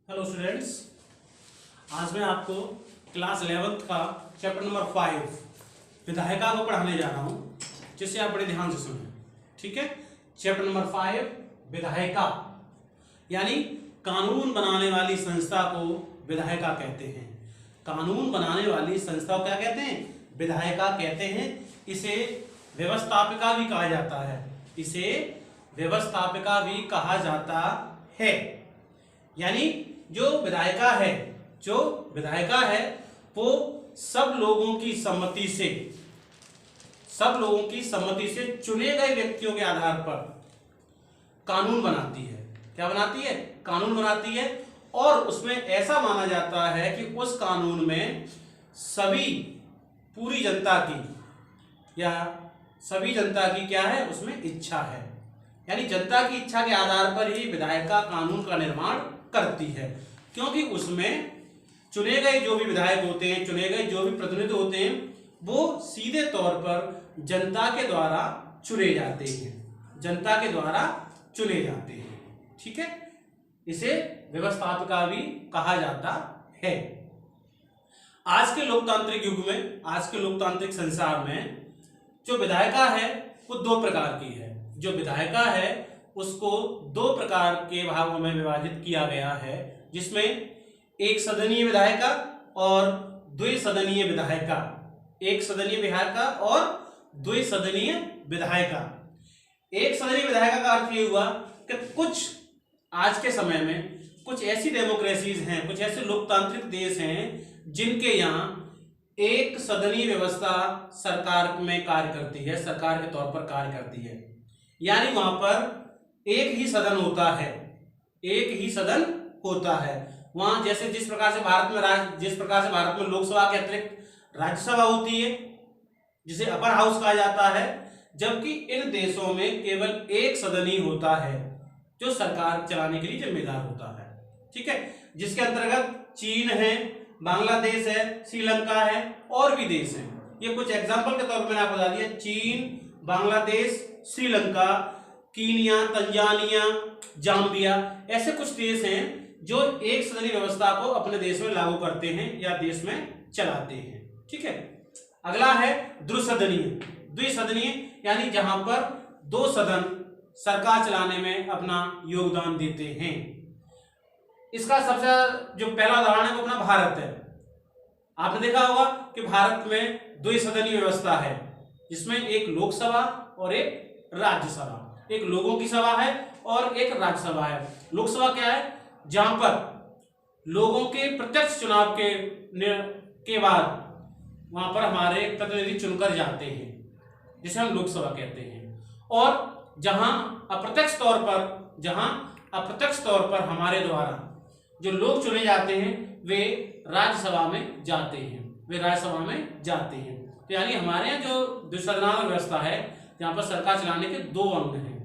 Hello students, आज मैं आपको क्लास 11th का चैप्टर नंबर 5 विधायिका को पढ़ाने जा रहा हूँ, जिसे आप बड़े ध्यान से सुनें। ठीक है, चैप्टर नंबर 5 विधायिका यानी कानून बनाने वाली संस्था को विधायिका कहते हैं। कानून बनाने वाली संस्था को क्या कहते हैं? विधायिका कहते हैं। इसे व्यवस्थापिका भी कहा जाता है। इसे व्यवस्थापिका भी कहा जाता है। यानी जो विधायिका है वो सब लोगों की सम्मति से चुने गए व्यक्तियों के आधार पर कानून बनाती है। क्या बनाती है? कानून बनाती है। और उसमें ऐसा माना जाता है कि उस कानून में पूरी जनता की क्या है, उसमें इच्छा है। यानी जनता की इच्छा के आधार पर ही विधायिका कानून का निर्माण करती है, क्योंकि उसमें चुने गए जो भी विधायक होते हैं, चुने गए जो भी प्रतिनिधि होते हैं, वो सीधे तौर पर जनता के द्वारा चुने जाते हैं। ठीक है, इसे व्यवस्थापिका भी कहा जाता है। आज के लोकतांत्रिक युग में, आज के लोकतांत्रिक संसार में जो विधायिका है वो दो प्रकार की है। जो विधायिका है उसको दो प्रकार के भागों में विभाजित किया गया है, जिसमें एक सदनीय विधायिका और द्विसदनीय विधायिका। एक सदनीय विधायिका और द्विसदनीय विधायिका। एक सदनीय विधायिका का अर्थ ये हुआ कि कुछ आज के समय में कुछ ऐसी डेमोक्रेसीज हैं, कुछ ऐसे लोकतांत्रिक देश हैं जिनके यहाँ एक सदनीय व्यवस्था सरकार में कार्य करती है, सरकार के तौर पर कार्य करती है। यानी वहां पर एक ही सदन होता है। वहां जैसे जिस प्रकार से भारत में लोकसभा के अतिरिक्त राज्यसभा होती है, जिसे अपर हाउस कहा जाता है, जबकि इन देशों में केवल एक सदन ही होता है जो सरकार चलाने के लिए जिम्मेदार होता है। ठीक है, जिसके अंतर्गत चीन है, बांग्लादेश है, श्रीलंका है और भी देश हैं। ये कुछ एग्जाम्पल के तौर पर मैंने आपको बता दिया। चीन, Bangladesh, Sri Lanka, Kenya, Tanzania, Zambia, ऐसे कुछ देश हैं जो एक सदनीय व्यवस्था को अपने देश में लागू करते हैं या देश में चलाते हैं। ठीक है, अगला है द्विसदनीय यानी जहां पर दो सदन सरकार चलाने में अपना योगदान देते हैं। इसका सबसे जो पहला उदाहरण है वो अपना भारत है। आपने देखा होगा कि भारत में द्विसदनीय व्यवस्था है, जिसमें एक लोकसभा और एक राज्यसभा। एक लोगों की सभा है और एक राज्यसभा है। लोकसभा क्या है? जहां पर लोगों के प्रत्यक्ष चुनाव के बाद वहां पर हमारे प्रतिनिधि चुनकर जाते हैं, जिसे हम लोकसभा कहते हैं। और जहां अप्रत्यक्ष तौर पर हमारे द्वारा जो लोग चुने जाते हैं वे राज्यसभा में जाते हैं। तो यानी हमारे यहाँ जो द्विसदनात्मक व्यवस्था है, यहाँ पर सरकार चलाने के दो अंग हैं,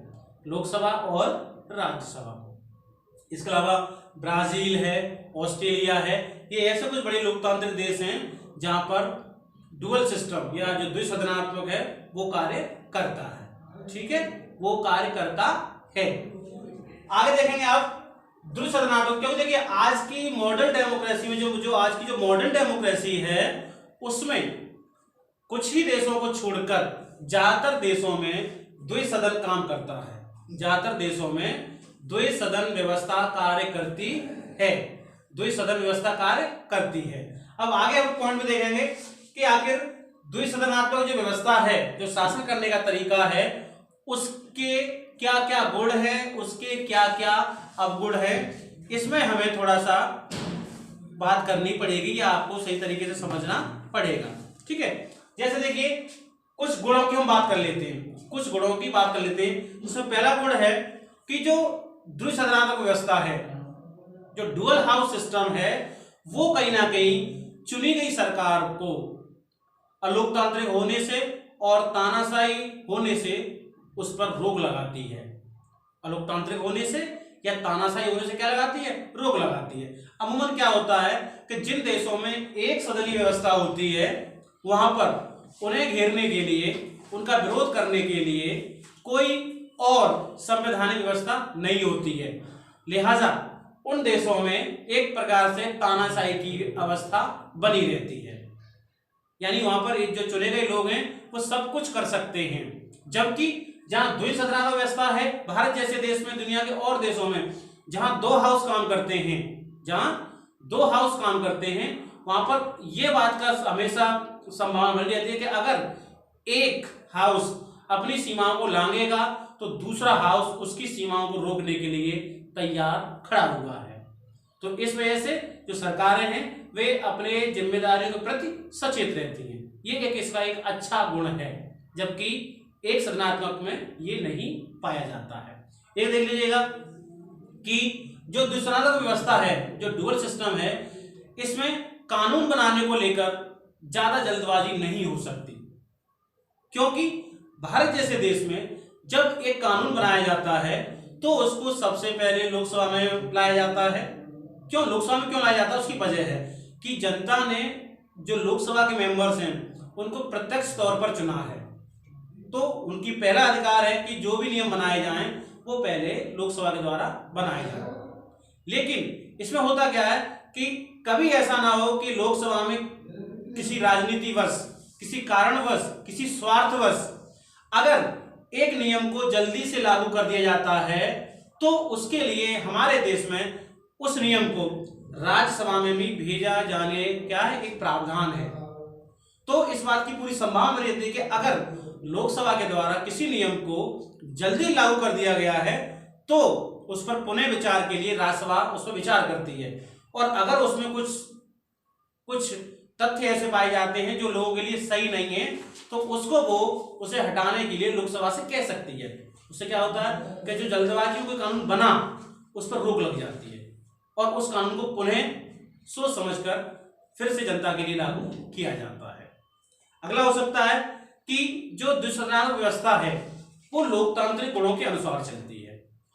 लोकसभा और राज्यसभा। इसके अलावा ब्राजील है, ऑस्ट्रेलिया है, ये ऐसे कुछ बड़े लोकतांत्रिक देश हैं जहां पर डुअल सिस्टम या जो द्विसदनात्मक है वो कार्य करता है। ठीक है, वो कार्य करता है। आगे देखेंगे आप द्विसदनात्मक, क्योंकि देखिए आज की मॉडर्न डेमोक्रेसी में जो मॉडर्न डेमोक्रेसी है उसमें कुछ ही देशों को छोड़कर ज्यादातर देशों में द्विसदन काम करता है। ज्यादातर देशों में द्विसदन व्यवस्था कार्य करती है। अब आगे हम पॉइंट में देखेंगे कि आखिर द्विसदनात्मक जो व्यवस्था है, जो शासन करने का तरीका है, उसके क्या क्या गुण है, उसके क्या क्या अवगुण है, इसमें हमें थोड़ा सा बात करनी पड़ेगी या आपको सही तरीके से समझना पड़ेगा। ठीक है, जैसे देखिए कुछ गुणों की हम बात कर लेते हैं। उसमें पहला गुण है कि जो द्विसदनात्मक व्यवस्था है, जो डुअल हाउस सिस्टम है, वो कहीं ना कहीं चुनी गई सरकार को अलोकतांत्रिक होने से और तानाशाही होने से उस पर रोक लगाती है। अलोकतांत्रिक होने से या तानाशाही होने से क्या लगाती है? रोक लगाती है। अमूमन क्या होता है कि जिन देशों में एक सदनीय व्यवस्था होती है, वहां पर उन्हें घेरने के लिए, उनका विरोध करने के लिए कोई और संवैधानिक व्यवस्था नहीं होती है। लिहाजा उन देशों में एक प्रकार से तानाशाही की अवस्था बनी रहती है, यानी वहां पर जो चुने गए लोग हैं वो सब कुछ कर सकते हैं। जबकि जहां द्विसदनात्मक व्यवस्था है, भारत जैसे देश में, दुनिया के और देशों में जहां दो हाउस काम करते हैं, जहां दो हाउस काम करते हैं, वहां पर यह बात का हमेशा संभावना बनी रहती है कि अगर एक हाउस अपनी सीमाओं को लांघेगा तो दूसरा हाउस उसकी सीमाओं को रोकने के लिए तैयार खड़ा हुआ है। तो इस वजह से जो सरकारें हैं वे अपने जिम्मेदारियों के प्रति सचेत रहती हैं। ये एक इसका एक अच्छा गुण है, जबकि एक सदनात्मक में ये नहीं पाया जाता है। एक देख लीजिएगा कि जो द्विसदनात्मक व्यवस्था है, जो डुअल सिस्टम है, इसमें कानून बनाने को लेकर ज्यादा जल्दबाजी नहीं हो सकती, क्योंकि भारत जैसे देश में जब एक कानून बनाया जाता है तो उसको सबसे पहले लोकसभा में लाया जाता है। क्यों लोकसभा में क्यों लाया जाता है? उसकी वजह है कि जनता ने जो लोकसभा के मेंबर्स हैं उनको प्रत्यक्ष तौर पर चुना है, तो उनकी पहला अधिकार है कि जो भी नियम बनाए जाएं वो पहले लोकसभा के द्वारा बनाए जाएं। लेकिन इसमें होता क्या है कि कभी ऐसा ना हो कि लोकसभा में किसी राजनीतिवश, किसी कारणवश, किसी स्वार्थवश अगर एक नियम को जल्दी से लागू कर दिया जाता है तो उसके लिए हमारे देश में उस नियम को राज्यसभा में भी भेजा जाने क्या है, एक प्रावधान है। तो इस बात की पूरी संभावना रहती है कि अगर लोकसभा के द्वारा किसी नियम को जल्दी लागू कर दिया गया है तो उस पर पुनः विचार के लिए राज्यसभा उस पर विचार करती है, और अगर उसमें कुछ तथ्य ऐसे पाए जाते हैं जो लोगों के लिए सही नहीं है तो उसको वो उसे हटाने के लिए लोकसभा से कह सकती है। उससे क्या होता है कि जो जल्दबाजी में कानून बना उस पर रोक लग जाती है और उस कानून को पुनः सोच समझकर फिर से जनता के लिए लागू किया जाता है। अगला हो सकता है कि जो द्विसदनात्मक व्यवस्था है वो लोकतांत्रिक गुणों के अनुसार चलती है,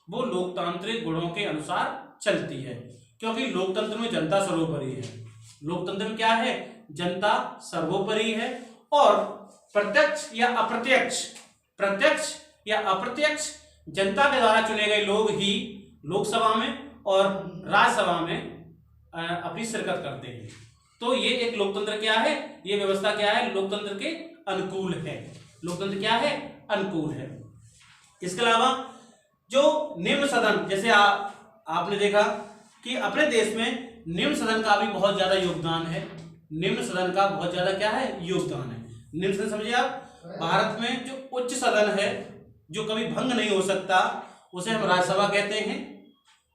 वो लोकतांत्रिक गुणों के अनुसार चलती है, क्योंकि लोकतंत्र में जनता सर्वोपरि है। लोकतंत्र में क्या है? जनता सर्वोपरि है, और प्रत्यक्ष या अप्रत्यक्ष जनता के द्वारा चुने गए लोग ही लोकसभा में और राज्यसभा में अपनी शिरकत करते हैं। तो ये एक लोकतंत्र क्या है, ये व्यवस्था क्या है, लोकतंत्र के अनुकूल है। लोकतंत्र क्या है? अनुकूल है। इसके अलावा जो निम्न सदन, जैसे आपने देखा कि अपने देश में निम्न सदन का भी बहुत ज्यादा योगदान है। निम्न सदन का बहुत ज्यादा क्या है? योगदान है। निम्न सदन समझिए आप, भारत में जो उच्च सदन है जो कभी भंग नहीं हो सकता उसे हम राज्यसभा कहते हैं,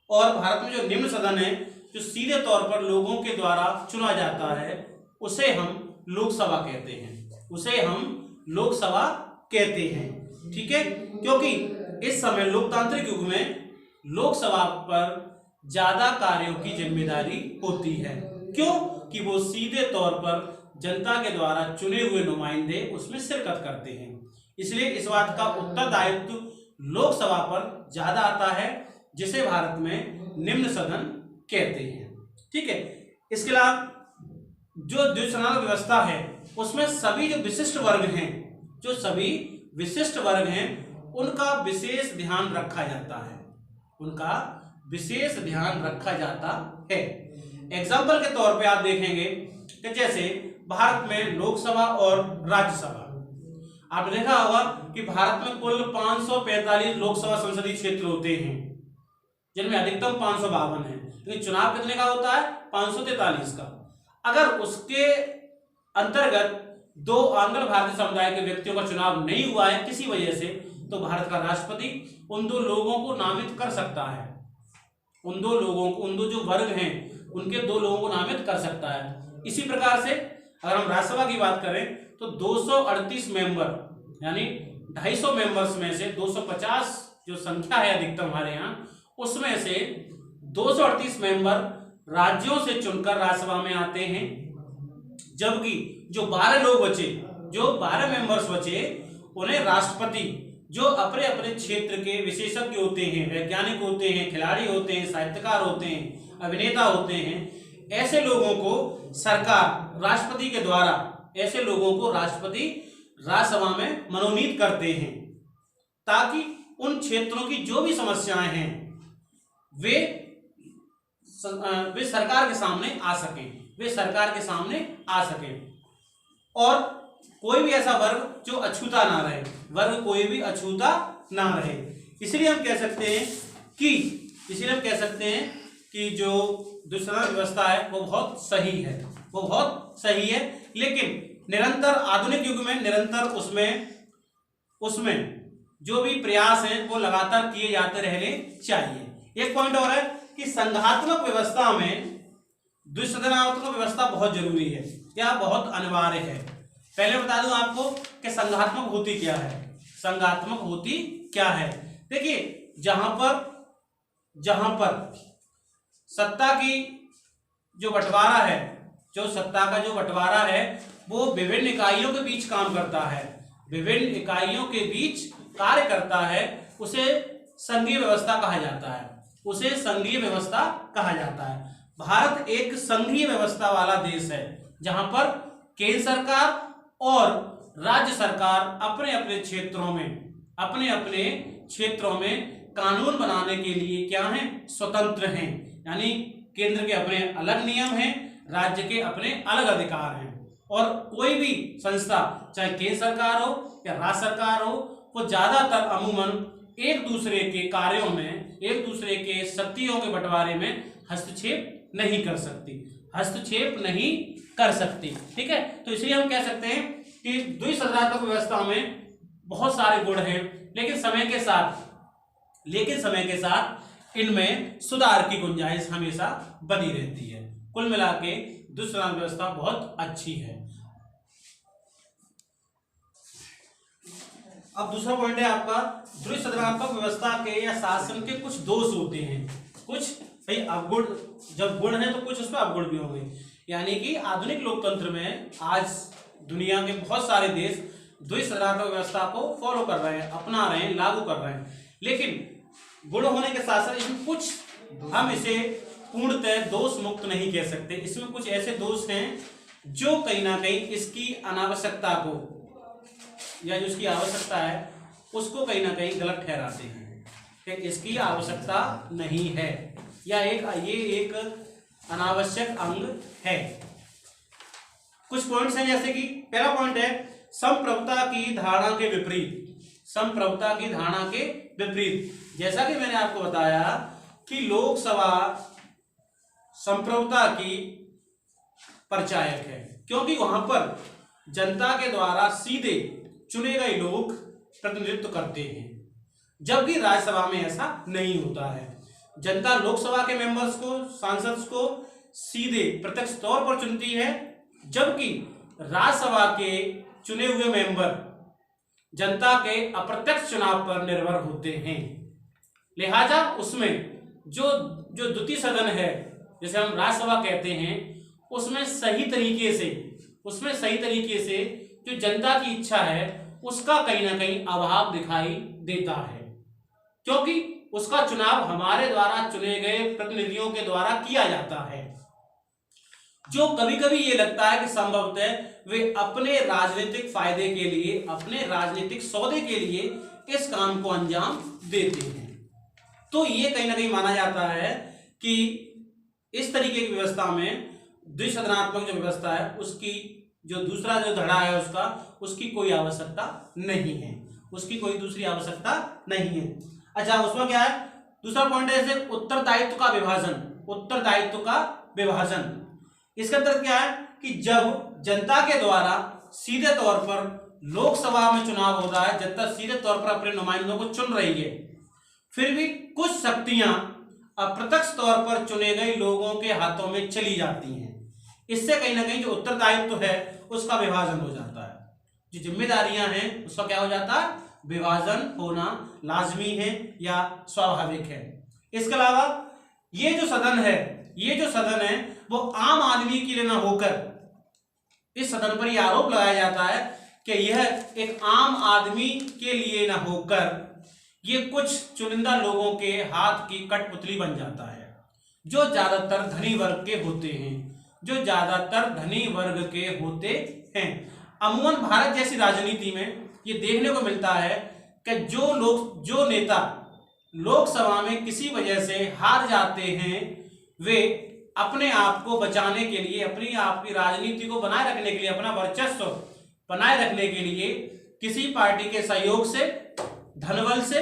और भारत में जो निम्न सदन है जो सीधे तौर पर लोगों के द्वारा चुना जाता है उसे हम लोकसभा कहते हैं, उसे हम लोकसभा कहते हैं। ठीक है, क्योंकि इस समय लोकतांत्रिक युग में लोकसभा पर ज्यादा कार्यों की जिम्मेदारी होती है। क्यों? कि वो सीधे तौर पर जनता के द्वारा चुने हुए नुमाइंदे उसमें शिरकत करते हैं, इसलिए इस बात का उत्तरदायित्व लोकसभा पर ज्यादा आता है, जिसे भारत में निम्न सदन कहते हैं। ठीक है, इसके अलावा जो द्विसदनात्मक व्यवस्था है उसमें सभी जो विशिष्ट वर्ग हैं, जो सभी विशिष्ट वर्ग हैं उनका विशेष ध्यान रखा जाता है, उनका विशेष ध्यान रखा जाता है। एग्जाम्पल के तौर पे आप देखेंगे कि जैसे भारत में लोकसभा और राज्यसभा, आपने देखा होगा कि भारत में कुल 545 लोकसभा संसदीय क्षेत्र होते हैं, जिनमें अधिकतम 552 है, लेकिन चुनाव कितने का होता है? 543 का। अगर उसके अंतर्गत दो आंग्ल भारतीय समुदाय के व्यक्तियों का चुनाव नहीं हुआ है किसी वजह से, तो भारत का राष्ट्रपति उन दो लोगों को नामित कर सकता है, उन दो जो वर्ग हैं उनके दो लोगों को नामित कर सकता है। इसी प्रकार से अगर हम राज्यसभा की बात करें तो 238 मेंबर, यानी 250 मेंबर्स में से 250 जो संख्या है अधिकतम हमारे यहाँ, उसमें से 238 मेंबर राज्यों से चुनकर राज्यसभा में आते हैं, जबकि जो 12 लोग बचे, जो 12 मेंबर्स बचे, उन्हें राष्ट्रपति जो अपने अपने क्षेत्र के विशेषज्ञ होते हैं, वैज्ञानिक होते हैं, खिलाड़ी होते हैं, साहित्यकार होते हैं, अभिनेता होते हैं, ऐसे लोगों को सरकार राष्ट्रपति के द्वारा, ऐसे लोगों को राष्ट्रपति राज्यसभा में मनोनीत करते हैं, ताकि उन क्षेत्रों की जो भी समस्याएं हैं वे वे सरकार के सामने आ सकें, वे सरकार के सामने आ सकें। और कोई भी ऐसा वर्ग जो अछूता ना रहे, वर्ग कोई भी अछूता ना रहे। इसलिए हम कह सकते हैं कि जो द्विसदन व्यवस्था है वो बहुत सही है, वो बहुत सही है। लेकिन निरंतर आधुनिक युग में निरंतर उसमें जो भी प्रयास हैं वो लगातार किए जाते रहने चाहिए। एक पॉइंट और है कि संघात्मक व्यवस्था में द्विसदनात्मक व्यवस्था बहुत जरूरी है, या बहुत अनिवार्य है। पहले बता दूं आपको कि संघात्मक होती क्या है। संघात्मक होती क्या है, देखिए जहां पर सत्ता की जो बंटवारा है, जो सत्ता का जो बंटवारा है वो विभिन्न इकाइयों के बीच काम करता है, विभिन्न इकाइयों के बीच कार्य करता है, उसे संघीय व्यवस्था कहा जाता है, उसे संघीय व्यवस्था कहा जाता है। भारत एक संघीय व्यवस्था वाला देश है जहां पर केंद्र सरकार और राज्य सरकार अपने अपने क्षेत्रों में कानून बनाने के लिए क्या हैं, स्वतंत्र हैं। यानी केंद्र के अपने अलग नियम हैं, राज्य के अपने अलग अधिकार हैं। और कोई भी संस्था, चाहे केंद्र सरकार हो या राज्य सरकार हो, वो ज्यादातर अमूमन एक दूसरे के कार्यों में, एक दूसरे के शक्तियों के बंटवारे में हस्तक्षेप नहीं कर सकती। ठीक है, तो इसलिए हम कह सकते हैं कि द्विसदनात्मक व्यवस्था में बहुत सारे गुण हैं, लेकिन समय के साथ इनमें सुधार की गुंजाइश हमेशा बनी रहती है। कुल मिला के द्विसदनात्मक व्यवस्था बहुत अच्छी है। अब दूसरा पॉइंट है आपका, द्विसदनात्मक व्यवस्था के या शासन के कुछ दोष होते हैं, कुछ भाई अवगुण, जब गुण है तो कुछ उसमें अवगुण भी होंगे। यानी कि आधुनिक लोकतंत्र में आज दुनिया के बहुत सारे देश द्विसदनात्मक व्यवस्था को फॉलो कर रहे हैं, अपना रहे हैं, लागू कर रहे हैं। लेकिन गुण होने के साथ साथ इसमें कुछ, हम इसे पूर्णतः दोष मुक्त नहीं कह सकते। इसमें कुछ ऐसे दोष हैं जो कहीं ना कहीं इसकी अनावश्यकता को, या जो इसकी आवश्यकता है उसको कहीं ना कहीं गलत ठहराते हैं कि इसकी आवश्यकता नहीं है, या ये एक अनावश्यक अंग है। कुछ पॉइंट्स हैं, जैसे कि पहला पॉइंट है संप्रभुता की धारणा के विपरीत। संप्रभुता की धारणा के विपरीत, जैसा कि मैंने आपको बताया कि लोकसभा संप्रभुता की परिचायक है, क्योंकि वहां पर जनता के द्वारा सीधे चुने गए लोग प्रतिनिधित्व करते हैं, जबकि राज्यसभा में ऐसा नहीं होता है। जनता लोकसभा के मेंबर्स को, सांसद को सीधे प्रत्यक्ष तौर पर चुनती है, जबकि राज्यसभा के चुने हुए मेंबर जनता के अप्रत्यक्ष चुनाव पर निर्भर होते हैं। लिहाजा उसमें जो द्वितीय सदन है, जैसे हम राज्यसभा कहते हैं, उसमें सही तरीके से जो जनता की इच्छा है उसका कहीं ना कहीं अभाव दिखाई देता है, क्योंकि उसका चुनाव हमारे द्वारा चुने गए प्रतिनिधियों के द्वारा किया जाता है, जो कभी कभी ये लगता है कि संभवतः वे अपने राजनीतिक फायदे के लिए, अपने राजनीतिक सौदे के लिए इस काम को अंजाम देते हैं। तो ये कहीं ना कहीं माना जाता है कि इस तरीके की व्यवस्था में द्विसदनात्मक जो व्यवस्था है उसकी जो दूसरा जो धड़ा है उसकी कोई आवश्यकता नहीं है, उसकी कोई दूसरी आवश्यकता नहीं है। अच्छा, उसमें क्या है, दूसरा पॉइंट है जैसे उत्तरदायित्व का विभाजन। इसका अंतर क्या है कि जब जनता के द्वारा सीधे तौर पर लोकसभा में चुनाव हो रहा है, जनता सीधे तौर पर अपने नुमाइंदों को चुन रही है, फिर भी कुछ शक्तियां अप्रत्यक्ष तौर पर चुने गए लोगों के हाथों में चली जाती हैं। इससे कहीं ना कहीं जो उत्तरदायित्व है उसका विभाजन हो जाता है, जो जिम्मेदारियां हैं उसका क्या हो जाता है, विभाजन होना लाजमी है या स्वाभाविक है। इसके अलावा ये जो सदन है वो आम आदमी के लिए ना होकर, इस सदन पर यह आरोप लगाया जाता है कि यह एक आम आदमी के लिए ना होकर ये कुछ चुनिंदा लोगों के हाथ की कठपुतली बन जाता है, जो ज्यादातर धनी वर्ग के होते हैं। अमूमन भारत जैसी राजनीति में ये देखने को मिलता है कि जो नेता लोकसभा में किसी वजह से हार जाते हैं, वे अपने आप को बचाने के लिए, अपनी आप की राजनीति को बनाए रखने के लिए, अपना वर्चस्व बनाए रखने के लिए किसी पार्टी के सहयोग से, धनबल से,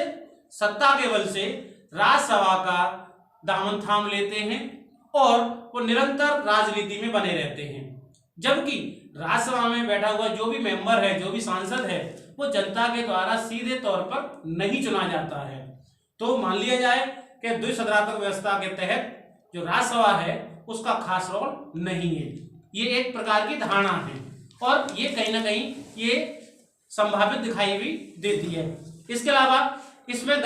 सत्ता के बल से राज्यसभा का दामन थाम लेते हैं और वो निरंतर राजनीति में बने रहते हैं। जबकि राज्यसभा में बैठा हुआ जो भी मेंबर है, जो भी सांसद है, वो जनता के द्वारा सीधे तौर पर नहीं चुना जाता है। तो मान लिया जाए कि द्विसदनात्मक व्यवस्था के तहत जो राज्यसभा है उसका खास रोल नहीं है। ये एक प्रकार की धारणा है और ये कहीं ना कहीं ये संभावित दिखाई भी देती है। इसके अलावा इसमें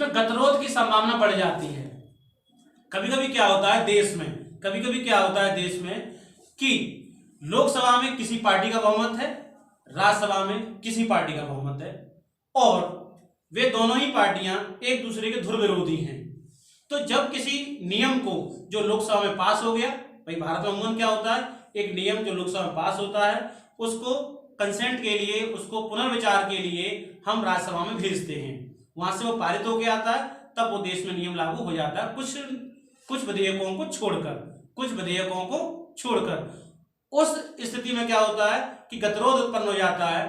गतिरोध की संभावना बढ़ जाती है। कभी कभी क्या होता है देश में कि लोकसभा में किसी पार्टी का बहुमत है, राज्यसभा में किसी पार्टी का बहुमत है और वे दोनों ही पार्टियां एक दूसरे के धुर विरोधी हैं। तो जब किसी नियम को जो लोकसभा में पास हो गया, भाई भारत में अमूमन क्या होता है, एक नियम जो लोकसभा में पास होता है उसको कंसेंट के लिए, उसको पुनर्विचार के लिए हम राज्यसभा में भेजते हैं, वहां से वो पारित होकर आता है, तब वो देश में नियम लागू हो जाता है, कुछ विधेयकों को छोड़कर। उस स्थिति में क्या होता है कि गतिरोध उत्पन्न हो जाता है,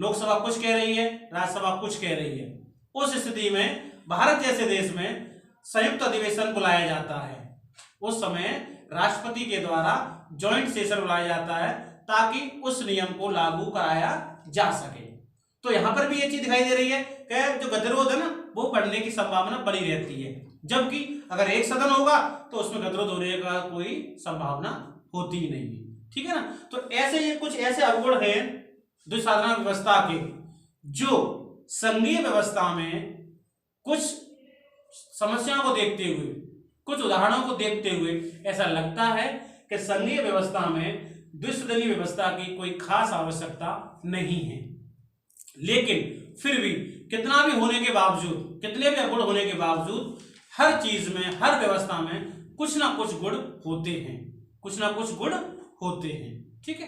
लोकसभा कुछ कह रही है, राज्यसभा कुछ कह रही है। उस स्थिति में भारत जैसे देश में संयुक्त अधिवेशन बुलाया जाता है। उस समय राष्ट्रपति के द्वारा जॉइंट सेशन बुलाया जाता है ताकि उस नियम को लागू कराया जा सके। तो यहां पर भी ये चीज दिखाई दे रही है कि जो गतिरोध है ना, वो बढ़ने की संभावना बनी रहती है, जबकि अगर एक सदन होगा तो उसमें गतिरोध होने का कोई संभावना होती ही नहीं है। ठीक है ना। तो ऐसे ये कुछ ऐसे अवगुण हैं द्विसदनात्मक व्यवस्था के, जो संघीय व्यवस्था में कुछ समस्याओं को देखते हुए, कुछ उदाहरणों को देखते हुए ऐसा लगता है कि संघीय व्यवस्था में द्विसदनीय व्यवस्था की कोई खास आवश्यकता नहीं है। लेकिन फिर भी कितना भी होने के बावजूद, कितने भी अवगुण होने के बावजूद, हर चीज में, हर व्यवस्था में कुछ ना कुछ गुण होते हैं। ठीक है।